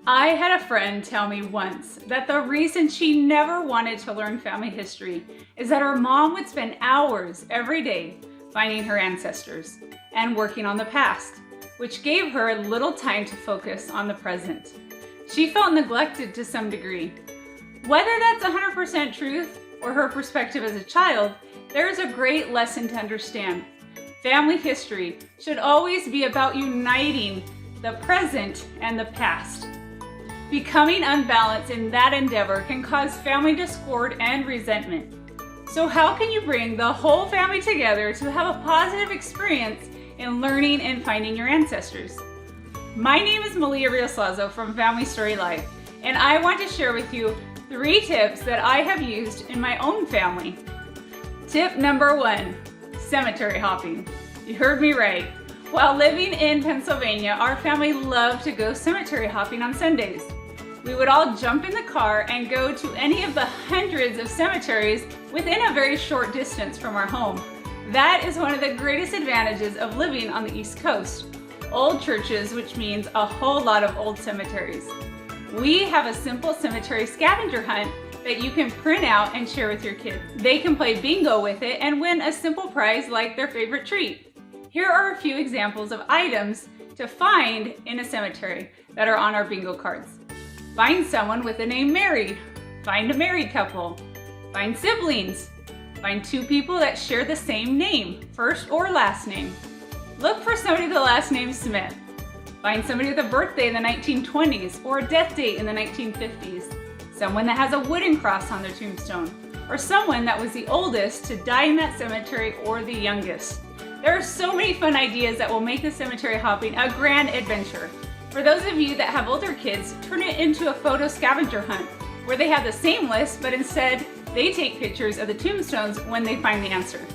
I had a friend tell me once that the reason she never wanted to learn family history is that her mom would spend hours every day finding her ancestors and working on the past, which gave her little time to focus on the present. She felt neglected to some degree. Whether that's 100% truth or her perspective as a child, there is a great lesson to understand. Family history should always be about uniting the present and the past. Becoming unbalanced in that endeavor can cause family discord and resentment. So how can you bring the whole family together to have a positive experience in learning and finding your ancestors? My name is Malia Rioslazo from Family Story Life, and I want to share with you 3 tips that I have used in my own family. Tip number 1, cemetery hopping. You heard me right. While living in Pennsylvania, our family loved to go cemetery hopping on Sundays. We would all jump in the car and go to any of the hundreds of cemeteries within a very short distance from our home. That is one of the greatest advantages of living on the East Coast. Old churches, which means a whole lot of old cemeteries. We have a simple cemetery scavenger hunt that you can print out and share with your kids. They can play bingo with it and win a simple prize like their favorite treat. Here are a few examples of items to find in a cemetery that are on our bingo cards. Find someone with the name Mary. Find a married couple. Find siblings. Find 2 people that share the same name, first or last name. Look for somebody with the last name Smith. Find somebody with a birthday in the 1920s or a death date in the 1950s. Someone that has a wooden cross on their tombstone, or someone that was the oldest to die in that cemetery or the youngest. There are so many fun ideas that will make the cemetery hopping a grand adventure. For those of you that have older kids, turn it into a photo scavenger hunt where they have the same list, but instead they take pictures of the tombstones when they find the answer.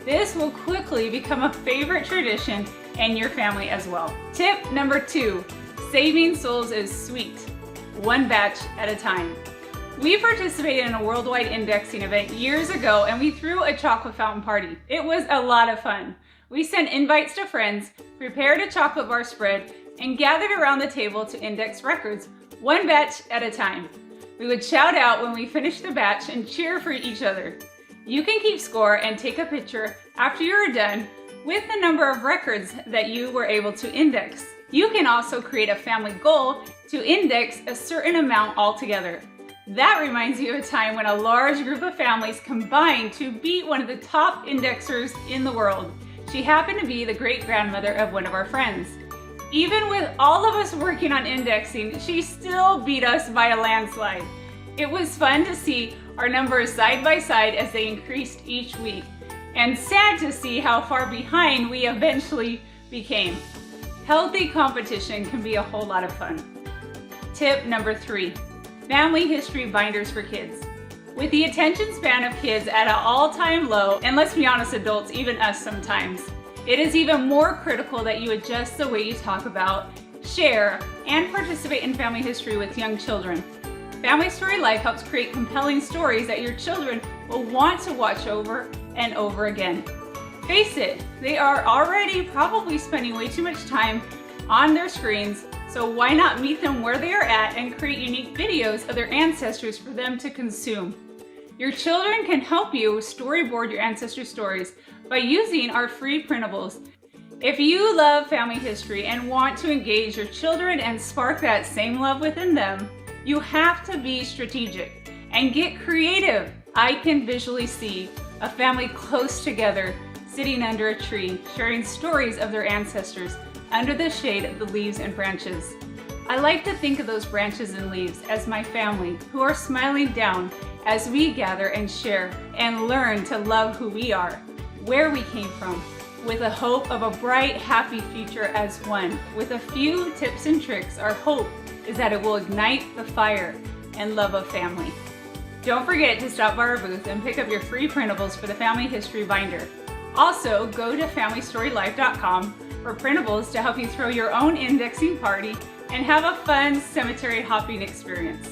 This will quickly become a favorite tradition in your family as well. Tip number 2, saving souls is sweet. 1 batch at a time. We participated in a worldwide indexing event years ago and we threw a chocolate fountain party. It was a lot of fun. We sent invites to friends, prepared a chocolate bar spread, and gathered around the table to index records, 1 batch at a time. We would shout out when we finished the batch and cheer for each other. You can keep score and take a picture after you're done with the number of records that you were able to index. You can also create a family goal to index a certain amount altogether. That reminds you of a time when a large group of families combined to beat one of the top indexers in the world. She happened to be the great-grandmother of one of our friends. Even with all of us working on indexing, she still beat us by a landslide. It was fun to see our numbers side by side as they increased each week, and sad to see how far behind we eventually became. Healthy competition can be a whole lot of fun. Tip number 3, family history binders for kids. With the attention span of kids at an all-time low, and let's be honest adults, even us sometimes, it is even more critical that you adjust the way you talk about, share, and participate in family history with young children. Family Story Life helps create compelling stories that your children will want to watch over and over again. Face it, they are already probably spending way too much time on their screens, so why not meet them where they are at and create unique videos of their ancestors for them to consume? Your children can help you storyboard your ancestor stories by using our free printables. If you love family history and want to engage your children and spark that same love within them, you have to be strategic and get creative. I can visually see a family close together, sitting under a tree, sharing stories of their ancestors under the shade of the leaves and branches. I like to think of those branches and leaves as my family who are smiling down as we gather and share and learn to love who we are, where we came from, with a hope of a bright, happy future as one. With a few tips and tricks, our hope is that it will ignite the fire and love of family. Don't forget to stop by our booth and pick up your free printables for the Family History Binder. Also, go to FamilyStoryLife.com for printables to help you throw your own indexing party and have a fun cemetery hopping experience.